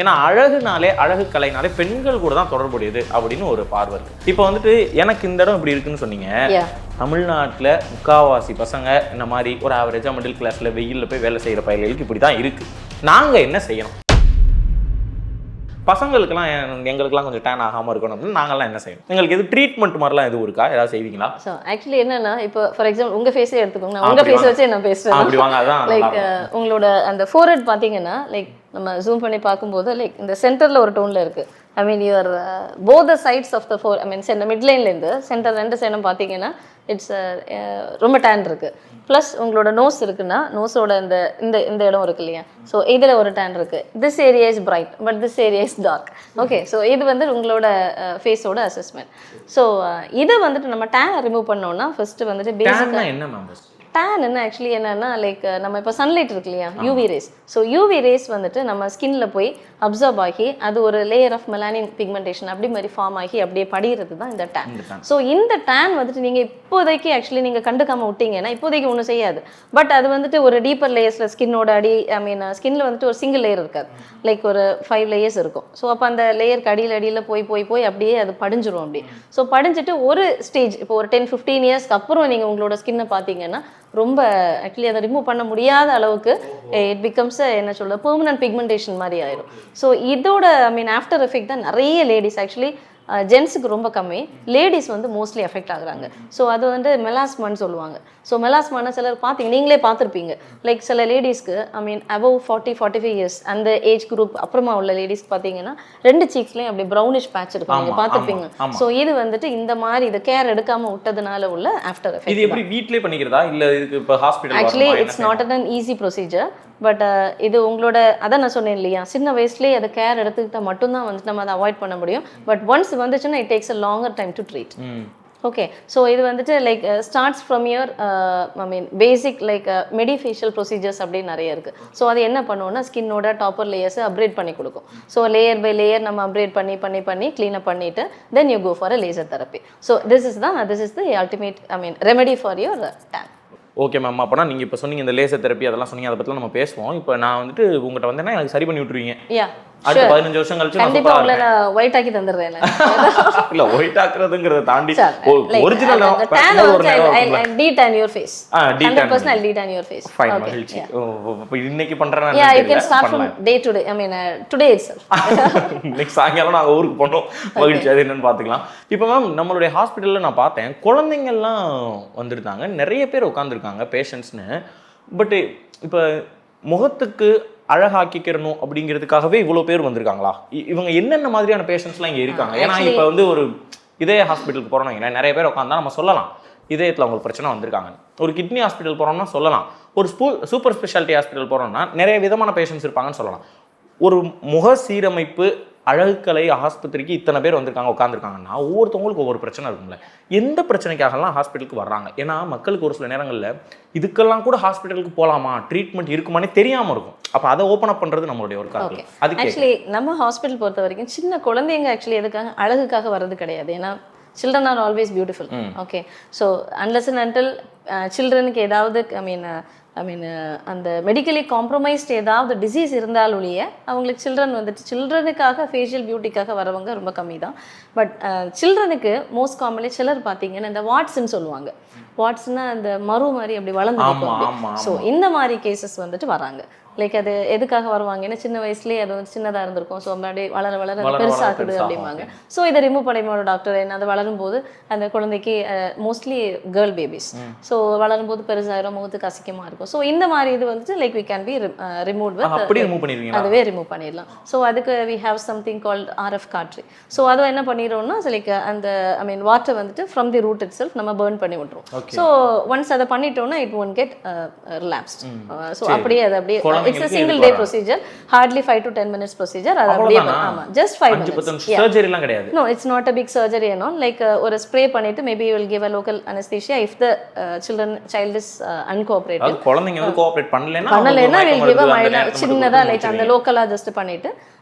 ஏன்னா அழகுனாலே அழகு கலைனாலே பெண்கள் கூட தான் தொடர்புடையது அப்படின்னு ஒரு பார்வை இருக்கு. இப்போ வந்துட்டு எனக்கு இந்த இடம் இப்படி இருக்குன்னு சொன்னீங்க. தமிழ்நாட்டில் முக்காவாசி பசங்க இந்த மாதிரி ஒரு ஆவரேஜா மிடில் கிளாஸ்ல வெயில்ல போய் வேலை செய்யற பயிர்களுக்கு இப்படி தான் இருக்கு. நாங்க என்ன செய்யணும்? பசங்களுக்குலாம் எங்களுக்குலாம் கொஞ்சம் டேன் ஆகாமல் இருக்கணும் அப்படின்னு நாங்கள்லாம் என்ன செய்யணும்? எங்களுக்கு எது ட்ரீட்மெண்ட் மாதிரிலாம் எதுவும் இருக்கா? ஏதாவது செய்வீங்களா? ஸோ ஆக்சுவலி என்னன்னா, இப்போ ஃபார் எக்ஸாம்பிள் உங்கள் ஃபேஸே எடுத்துக்கோங்க, நான் உங்கள் ஃபேஸை வச்சு நான் பேசுகிறேன். அப்படி வாங்க. அதான் லைக் உங்களோட அந்த ஃபோர்ஹெட் பார்த்தீங்கன்னா, லைக் நம்ம ஜூம் பண்ணி பார்க்கும்போது லைக் இந்த சென்டரில் ஒரு டோனில் இருக்குது. I mean your both the sides of the fore, I mean centre மிட்லைன்லேருந்து சென்டர் ரெண்டு சைடும் பார்த்தீங்கன்னா இட்ஸ் ரொம்ப டேன் இருக்குது. ப்ளஸ் உங்களோட நோஸ் இருக்குன்னா நோஸோட இந்த இந்த இந்த இடம் இருக்கு இல்லையா, ஸோ இதில் ஒரு டேன் இருக்குது. This area is bright but this area is dark. Okay, so இது வந்து உங்களோட ஃபேஸோட அசஸ்மெண்ட். ஸோ இதை வந்துட்டு நம்ம டேனை ரிமூவ் பண்ணோம்னா ஃபர்ஸ்ட் வந்துட்டு பேசிக்காக என்ன மேம் டேன் என்ன ஆக்சுவலி என்னன்னா, லைக் நம்ம இப்போ சன்லைட் இருக்கு இல்லையா, UV rays. So UV rays வந்துட்டு நம்ம ஸ்கின்ல போய் அப்சர்வ் ஆகி அது ஒரு லேயர் ஆஃப் மெலானின் பிக்மெண்டேஷன் அப்படி மாதிரி ஃபார்ம் ஆகி அப்படியே படிகிறது தான் இந்த டேன். ஸோ இந்த டேன் வந்துட்டு நீங்கள் இப்போதைக்கு ஆக்சுவலி நீங்கள் கண்டுக்காம விட்டீங்கன்னா இப்போதைக்கு ஒன்றும் செய்யாது. பட் அது வந்துட்டு ஒரு டீப்பர் லேயர்ஸில் ஸ்கின்னோட அடி, ஐ மீன் ஸ்கின்ல வந்துட்டு ஒரு சிங்கிள் லேயர் இருக்காது, லைக் ஒரு 5 லேயர்ஸ் இருக்கும். ஸோ அப்போ அந்த லேயருக்கு அடியில் போய் போய் போய் அப்படியே அது படிஞ்சிரும். அப்படி ஸோ படிஞ்சிட்டு ஒரு ஸ்டேஜ் இப்போ ஒரு 10-15 இயர்ஸ்க்கு அப்புறம் நீங்கள் உங்களோட ஸ்கின்னை பார்த்தீங்கன்னா ரொம்ப ஆக்சுவலி அதை ரிமூவ் பண்ண முடியாத அளவுக்கு இட் பிகம்ஸ் என்ன சொல்ல பெர்மனன்ட் பிக்மெண்டேஷன் மாதிரி ஆயிடும். ஸோ இதோட ஐ மீன் ஆஃப்டர் எஃபெக்ட் தான் நிறைய லேடிஸ் ஆக்சுவலி ஜென்ஸுக்கு ரொம்ப கம்மி, லேடிஸ் வந்து மோஸ்ட்லி அஃபெக்ட் ஆகுறாங்க. ஸோ அது வந்து மெலாஸ்மான்னு சொல்லுவாங்க. ஸோ மெலாஸ்மானா சிலர் பார்த்தீங்க, நீங்களே பார்த்துருப்பீங்க, லைக் சில லேடிஸ்க்கு ஐ மீன் அபவ் 40-45 இயர்ஸ் அந்த ஏஜ் குரூப் அப்புறமா உள்ள லேடிஸ்க்கு பார்த்தீங்கன்னா 2 சீக்ஸ்லேயும் அப்படி ப்ரௌனிஷ் பேட்ச் இருக்கும், நீங்கள் பார்த்துருப்பீங்க. ஸோ இது வந்துட்டு இந்த மாதிரி இது கேர் எடுக்காமல் விட்டதுனால உள்ள ஆஃப்டர் எஃபெக்ட். இது எப்படி வீட்லயே பண்ணிக்கிறதா இல்லை இதுக்கு இப்போ hospital? Actually it's not an easy procedure. But இது உங்களோட அதான் நான் சொன்னேன் இல்லையா, சின்ன வயசுலேயே அதை கேர் எடுத்துக்கிட்டால் மட்டும்தான் வந்துட்டு நம்ம அதை அவாய்ட் பண்ண முடியும். பட் ஒன்ஸ் வந்துச்சுன்னா it takes a longer time to treat. Okay, so இது வந்துட்டு like starts from your I mean basic like medifacial procedures அப்படின்னு நிறைய இருக்குது. ஸோ அது என்ன பண்ணுவோம்னா ஸ்கின்னோட டாப்பர் லேயர்ஸை அப்கிரேட் பண்ணி கொடுக்கும். ஸோ லேயர் பை லேயர் நம்ம அப்கிரேட் பண்ணி க்ளீனப் பண்ணிவிட்டு then you go for a laser therapy. So this is the ultimate I mean remedy for your tan. Okay ma'am, அப்போனா நீங்கள் இப்போ சொன்னீங்க இந்த லேசர் தெரப்பி அதெல்லாம் சொன்னீங்க, அதை பற்றிலாம் நம்ம பேசுவோம். இப்போ நான் வந்துட்டு உங்கள்கிட்ட வந்தேன்னா எனக்கு சரி பண்ணி விட்டுருவீங்க. அடுத்த 15 வருஷம் கழிச்சு கண்டிப்பா உங்களை நான் ஒயிட் ஆக்கி தந்துடுறேன். இல்ல ஒயிட் ஆக்குறதுங்கறத தாண்டி original detan your face 100% I'll detan your face. Fine, மகிழ்ச்சி. இப்போ இன்னைக்கு பண்றேனா? Yeah, you can start from day to day. I mean today itself. இன்னைக்கு சாயங்காலம் நாங்க ஊருக்கு போனோம், மகிழ்ச்சி. அது என்னன்னு பாத்துக்கலாம். இப்போ மேம் நம்மளுடைய ஹாஸ்பிட்டல்ல நான் பார்த்தேன் குழந்தைங்க எல்லாம் வந்துருந்தாங்க, நிறைய பேர் உட்காந்துருக்காங்க பேஷண்ட்ஸ்னு. பட் இப்போ முகத்துக்கு அழகாக்கிக்கிறணும் அப்படிங்கிறதுக்காகவே இவ்வளோ பேர் வந்திருக்காங்களா? இவங்க என்னென்ன மாதிரியான பேஷண்ட்ஸ்லாம் இங்கே இருக்காங்க? ஏன்னா இப்போ வந்து ஒரு இதய ஹாஸ்பிட்டலுக்கு போகிறோம்னா நிறைய பேர் உட்காந்தா நம்ம சொல்லலாம் இதயத்தில் அவங்களுக்கு பிரச்சனை வந்திருக்காங்க. ஒரு கிட்னி ஹாஸ்பிட்டல் போகிறோம்னா சொல்லலாம். ஒரு சூப்பர் ஸ்பெஷாலிட்டி ஹாஸ்பிட்டல் போகிறோம்னா நிறைய விதமான பேஷண்ட்ஸ் இருப்பாங்கன்னு சொல்லலாம். ஒரு முக சீரமைப்பு அழகுக்கலை ஆஸ்பத்திரிக்கு இத்தனை பேர் வந்திருக்காங்க உட்காந்துருக்காங்கன்னா ஒவ்வொருத்தவங்களுக்கு ஒவ்வொரு பிரச்சனை இருக்கும்ல. எந்த பிரச்சனைக்காகலாம் ஹாஸ்பிட்டலுக்கு வர்றாங்க? ஏன்னா மக்களுக்கு ஒரு சில நேரங்களில் இதுக்கெல்லாம் கூட ஹாஸ்பிட்டலுக்கு போகலாமா, ட்ரீட்மெண்ட் இருக்குமானே தெரியாமல் இருக்கும். அப்போ அதை ஓப்பன் அப் பண்ணுறது நம்மளுடைய ஒரு காரணம். அது ஆக்சுவலி நம்ம ஹாஸ்பிட்டல் பொறுத்த வரைக்கும் சின்ன குழந்தைங்க ஆக்சுவலி எதுக்காக அழகுக்காக வர்றது கிடையாது. ஏன்னா children are always beautiful. Okay, so unless and until childrenக்கு ஏதாவது ஐ மீன் அந்த மெடிக்கலி காம்ப்ரமைஸ்ட் ஏதாவது டிசீஸ் இருந்தாலும் ஒழிய அவங்களுக்கு சில்ட்ரனுக்காக ஃபேஷியல் பியூட்டிக்காக வரவங்க ரொம்ப கம்மி தான். பட் சில்ட்ரனுக்கு மோஸ்ட் காமன்லி சிலர் பார்த்தீங்கன்னா இந்த வாட்ஸ்ன்னு சொல்லுவாங்க. வாட்ஸ்னா அந்த மறு மாதிரி அப்படி வளர்ந்து, ஸோ இந்த மாதிரி கேசஸ் வந்துட்டு வராங்க. லைக் அது எதுக்காக வருவாங்க, ஏன்னா சின்ன வயசுலேயே அது வந்து சின்னதாக இருந்திருக்கும். ஸோ அப்படியே வளர வளர அது பெருசாகுது அப்படிம்பாங்க. ஸோ இதை ரிமூவ் பண்ணிடுவோம் டாக்டர். என்ன அது வளரும் போது அந்த குழந்தைக்கு மோஸ்ட்லி கேர்ள் பேபிஸ், ஸோ வளரும் போது பெருசாயிரும், முகத்துக்கு அசிங்கமாக இருக்கும். ஸோ இந்த மாதிரி இது வந்துட்டு like we can be remove with அதுவே ரிமூவ் பண்ணிடலாம். ஸோ அதுக்கு we have something called RF cautery. So அதை என்ன பண்ணிடுறோம்னா லைக் அந்த ஐ மீன் வாட்டர் வந்துட்டு from the root itself நம்ம பர்ன் பண்ணி விட்டுரும். ஸோ ஒன்ஸ் அதை பண்ணிட்டோம்னா it won't get relapsed. So அப்படியே அது அப்படியே it's a single day procedure, hardly 5 to 10 minutes procedure. அது அப்படியே ஆமா, just 5 minutes. சர்ஜரி எல்லாம் கிடையாது. No, it's not a big surgery and all. Like ஒரு ஸ்ப்ரே பண்ணிட்டு maybe you will give a local anesthesia if the child is uncooperative. அது குழந்தைங்க வந்து கோஆபரேட் பண்ணலனா will give a mild சின்னதா லைக் அந்த லோக்கலா ஜஸ்ட் பண்ணிட்டு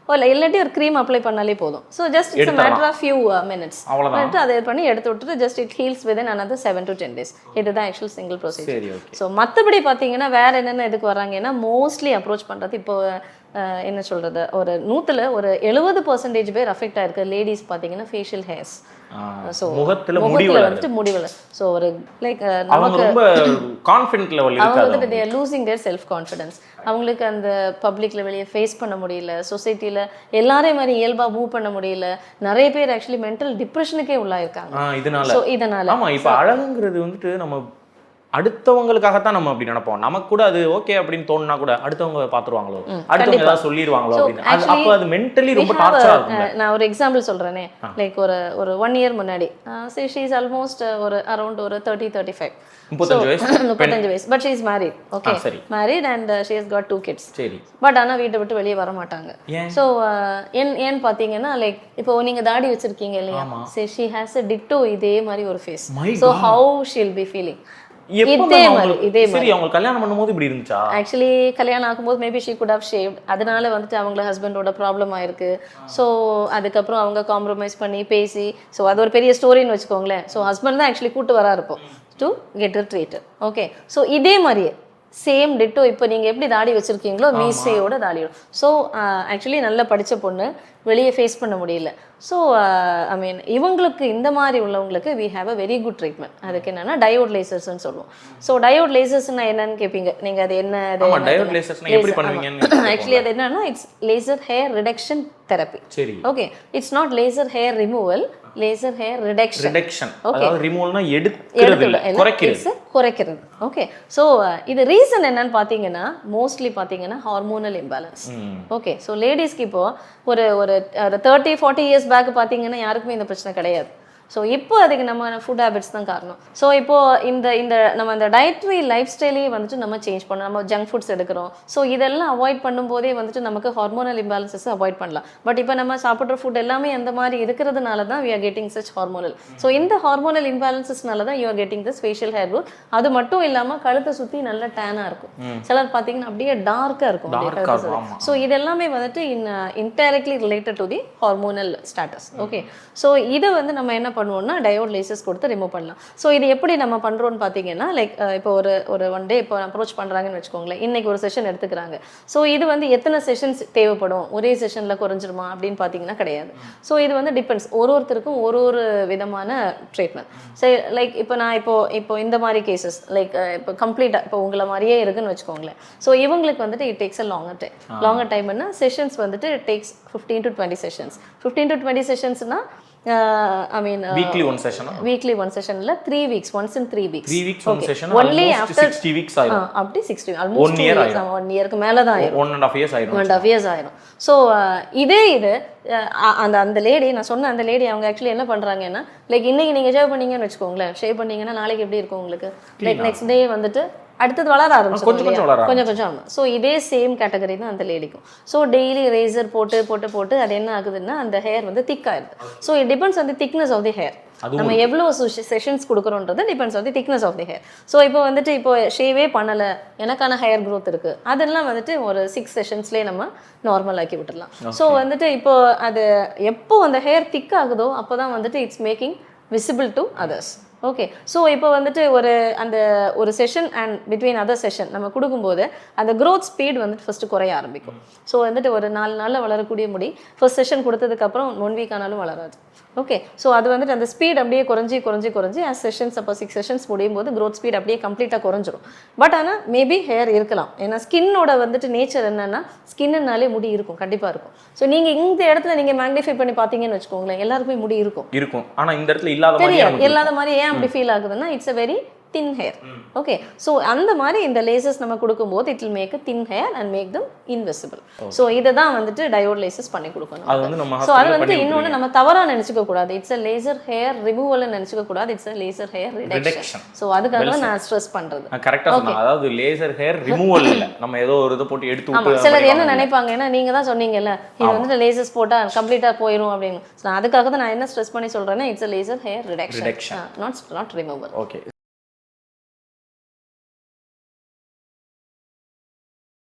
இல்லாட்டி ஒரு க்ரீம் அப்ளை பண்ணாலே போதும். So just it's a matter of few minutes. பண்ணிட்டு அதை பண்ணி எடுத்து விட்டுட்டு just it heals within another 7 to 10 days. இதுதான் ஆக்சுவல் சிங்கிள் ப்ரொசீஜர். ஸோ மற்றபடி பார்த்தீங்கன்னா வேற என்னென்ன இதுக்கு வராங்கன்னா மோஸ்ட்லி அப்ரோச் பண்ணுறது இப்போ என்ன சொல்கிறது, ஒரு 100ல் ஒரு 70% பேர் அஃபெக்ட் ஆயிருக்கு லேடிஸ் பார்த்தீங்கன்னா ஃபேஷியல் ஹேர்ஸ். ஸோ முகத்துல வந்துட்டு முடிவில். ஸோ ஒரு லைக் அவங்க ரொம்ப கான்ஃபிடென்ட் லெவல் அவங்க இருக்காது. வந்துட்டு தேர் லூசிங் தேர் செல்ஃப் கான்ஃபிடன்ஸ். அவங்களுக்கு அந்த பப்ளிக்ல வெளியே ஃபேஸ் பண்ண முடியல, சொசைட்டியில் எல்லாரையும் மாதிரி இயல்பாக மூவ் பண்ண முடியல. நிறைய பேர் ஆக்சுவலி மென்டல் டிப்ரெஷனுக்கே உள்ளாயிருக்காங்க இதனால. ஸோ இதனால ஆமா, இப்போ அழகுங்கிறது வந்துட்டு நம்ம அடுத்தவங்களுக்காகத்தான் நம்ம அப்படி நினைப்போம். நமக்கு கூட அது ஓகே அப்படின்னு தோணுனா கூட அடுத்தவங்க பாத்துருவாங்களோ, அடுத்தவங்க ஏதாவது சொல்லிடுவாங்களோ அப்படின்னு. அப்போ அது மென்டலி ரொம்ப டார்ச்சரா இருக்கும். நான் ஒரு எக்ஸாம்பிள் சொல்றேனே, லைக் ஒரு 1 year முன்னாடி ஷீ இஸ் ஆல்மோஸ்ட் ஒரு அரௌண்ட் ஒரு 30-35 35 வயசு. But she is married. Okay, married and she has got 2 kids. சரி. பட் ஆனா வீட்டை விட்டு வெளியே வர மாட்டாங்க. ஸோ ஏன்னு பார்த்தீங்கன்னா லைக் இப்போ நீங்க தாடி வச்சிருக்கீங்க இல்லையா, ஷீ ஹேஸ் அ டிட்டோ இதே மாதிரி ஒரு face. So how she'll be feeling இதே மாதிரி. அவங்க கல்யாணம் பண்ணும்போது இப்படி இருந்துச்சா? ஆக்சுவலி கல்யாணம் ஆகும்போது maybe she could have shaved. அதனால வந்துட்டு அவங்கள ஹஸ்பண்டோட ப்ராப்ளம் ஆயிருக்கு. ஸோ அதுக்கப்புறம் அவங்க காம்ப்ரமைஸ் பண்ணி பேசி, ஸோ அது ஒரு பெரிய ஸ்டோரின்னு வச்சுக்கோங்களேன். ஸோ ஹஸ்பண்ட் தான் ஆக்சுவலி கூட்டு வரா இருப்போம் to get it treated. Okay, so இதே மாதிரியே சேம் டிட்டோ இப்போ நீங்கள் எப்படி தாடி வச்சுருக்கீங்களோ மீசையோட தாடியோட. ஸோ ஆக்சுவலி நல்லா படித்த பொண்ணு வெளியே ஃபேஸ் பண்ண முடியல. ஸோ ஐ மீன் இவங்களுக்கு இந்த மாதிரி உள்ளவங்களுக்கு we have a very good treatment. அதுக்கு என்னன்னா டயோட் லேசர்ஸ்ன்னு சொல்லுவோம். ஸோ டயோட் லேசர்ஸ்னா என்னன்னு கேட்பீங்க நீங்கள். அது என்ன? ஆக்சுவலி அது என்னன்னா it's laser hair reduction therapy. சரி. Okay, it's not laser hair removal, laser hair reduction. Okay, ரிமூவல்னா எடுக்கிறது இல்ல, குறைக்கிறது. ஓகே, ஸோ இது ரீசன் என்னன்னு பார்த்தீங்கன்னா மோஸ்ட்லி பார்த்தீங்கன்னா ஹார்மோனல் இம்பேலன்ஸ். ஓகே, ஸோ லேடிஸ்க்கு இப்போ ஒரு 30-40 இயர்ஸ் பேக் பார்த்தீங்கன்னா யாருக்குமே இந்த பிரச்சனை கிடையாது. ஸோ இப்போ அதுக்கு நம்ம ஃபுட் ஹேபிட்ஸ் தான் காரணம். ஸோ இப்போது இந்த நம்ம இந்த டயட்ரி லைஃப் ஸ்டைலையே வந்துட்டு நம்ம சேஞ்ச் பண்ணணும். நம்ம ஜங்க் ஃபுட்ஸ் எடுக்கிறோம். ஸோ இதெல்லாம் அவாய்ட் பண்ணும்போதே வந்துட்டு நமக்கு ஹார்மோனல் இம்பேலன்சஸ் அவாய்ட் பண்ணலாம். பட் இப்போ நம்ம சாப்பிட்ற ஃபுட் எல்லாமே அந்த மாதிரி இருக்கிறதுனால தான் we are getting such hormonal. So இந்த ஹார்மோனல் இம்பேலன்சஸ்னால தான் you are getting this facial hair growth. அது மட்டும் இல்லாமல் கழுத்தை சுற்றி நல்ல டேனாக இருக்கும். சிலர் பார்த்தீங்கன்னா அப்படியே டார்க்காக இருக்கும். ஸோ இதெல்லாமே வந்துட்டு indirectly related to the hormonal status. Okay, so இதை வந்து நம்ம என்ன பண்ணுவோம்னா டயோட் லேசஸ் கொடுத்து ரிமூவ் பண்ணலாம். ஸோ இது எப்படி நம்ம பண்ணுறோன்னு பார்த்தீங்கன்னா லைக் இப்போ ஒரு 1 day இப்போ அப்ரோச் பண்ணுறாங்கன்னு வச்சுக்கோங்களேன். இன்னைக்கு ஒரு செஷன் எடுத்துக்கிறாங்க. ஸோ இது வந்து எத்தனை செஷன்ஸ் தேவைப்படும், ஒரே செஷனில் குறைஞ்சிருமா அப்படின்னு பார்த்தீங்கன்னா கிடையாது. ஸோ இது வந்து டிபெண்ட்ஸ், ஒருத்தருக்கும் ஒரு விதமான ட்ரீட்மெண்ட். சரி, லைக் இப்போ நான் இப்போ இந்த மாதிரி கேசஸ் லைக் இப்போ கம்ப்ளீட்டாக இப்போ உங்களை மாதிரியே இருக்குன்னு வச்சுக்கோங்களேன். ஸோ இவங்களுக்கு வந்துட்டு இட் டேக்ஸ் அ லாங்கர் டைம்னா செஷன்ஸ் வந்துட்டு it takes 15 to 20 sessions. 15 to 20 செஷன்ஸ்னா I mean weekly one session இல்ல 3 weeks once in 3 weeks. 3 weeks one session only after 60 weeks ஆயிடும். அப்படி 60 almost 1 year 1 yearக்கு மேல தான் ஆயிடும். 1.5 years ஆயிடும். 1.5 years ஆயிடும். ஸோ இது அந்த லேடி நான் சொன்ன அந்த லேடி அவங்க ஆக்சுவலி என்ன பண்றாங்கன்னா லைக் இன்னைக்கு நீங்க ஷேவ் பண்ணீங்கன்னு வச்சுக்கோங்களேன். ஷேவ் பண்ணீங்கன்னா நாளைக்கு எப்படி இருக்கும் உங்களுக்கு, லைக் நெக்ஸ்ட் டே வந்துட்டு அடுத்தது வளர ஆரம்பிச்சு கொஞ்சம். ஸோ இதே சேம் கேட்டகரி தான் அந்த லேடிக்கும். ஸோ டெய்லி ரேசர் போட்டு அது என்ன ஆகுதுன்னா அந்த ஹேர் வந்து திக் ஆயிடுது. So it depends on the thickness of the hair. நம்ம எவ்வளோ செஷன்ஸ் கொடுக்குறோன்றது depends on the thickness of the hair. So இப்போ வந்துட்டு இப்போ ஷேவே பண்ணலை, எனக்கான ஹேர் க்ரோத் இருக்குது, அதெல்லாம் வந்துட்டு ஒரு 6 செஷன்ஸ்லேயே நம்ம நார்மல் ஆக்கி விட்டுடலாம். ஸோ வந்துட்டு இப்போ அது எப்போ அந்த ஹேர் திக் ஆகுதோ அப்போ தான் வந்துட்டு it's making visible to others. Okay, so இப்போ வந்துட்டு ஒரு session and between other session நம்ம கொடுக்கும்போது அந்த க்ரோத் ஸ்பீட் வந்துட்டு ஃபஸ்ட்டு குறைய ஆரம்பிக்கும். ஸோ வந்துட்டு ஒரு 4 நாளில் வளரக்கூடிய முடி ஃபர்ஸ்ட் செஷன் கொடுத்ததுக்கப்புறம் 1 week ஆனாலும் வளராது. ஓகே, ஸோ அது வந்துட்டு அந்த ஸ்பீட் அப்படியே குறைஞ்சி ஆஸ் செஷன்ஸ் அப்போ 6 செஷன்ஸ் முடியும் போது க்ரோத் ஸ்பீட் அப்படியே கம்ப்ளீட்டாக குறைஞ்சிரும். பட் ஆனால் மேபி ஹேர் இருக்கலாம். ஏன்னா ஸ்கின்னோட வந்துட்டு நேச்சர் என்னன்னா ஸ்கின்னாலே முடி இருக்கும், கண்டிப்பாக இருக்கும். ஸோ நீங்கள் இந்த இடத்துல நீங்கள் மேக்னிஃபை பண்ணி பார்த்தீங்கன்னு வச்சுக்கோங்களேன், எல்லாருக்குமே முடி இருக்கும். ஆனால் இந்த இடத்துல இல்லாத மாதிரி ஏன் அப்படி ஃபீல் ஆகுதுன்னா it's a very thin hair. Okay, so அந்த மாதிரி இந்த லேசஸ் நம்ம கொடுக்கும்போது it will make a thin hair and make them invisible. ஸோ இதை தான் வந்துட்டு டயோட் லேசஸ் பண்ணி கொடுக்கணும். ஸோ அது வந்துட்டு இன்னொன்று நம்ம தவறாக நினச்சிக்க கூடாது. It's a laser hair removal நினச்சிக்க கூடாது, it's a laser hair reduction. So அதுக்காக நான் ஸ்ட்ரெஸ் பண்ணுறது கரெக்டாக சொன்னேன். அதாவது லேசர் ஹேர் ரிமூவல் இல்லை, நம்ம ஏதோ ஒரு இதை போட்டு எடுத்து ஆமாம். சிலர் என்ன நினைப்பாங்க, ஏன்னா நீங்கள் தான் சொன்னீங்கல்ல இது வந்துட்டு லேசஸ் போட்டால் கம்ப்ளீட்டாக போயிடும் அப்படின்னு. ஸோ அதுக்காக தான் நான் என்ன ஸ்ட்ரெஸ் பண்ணி சொல்கிறேன்னா it's a laser hair reduction, not removal. Okay.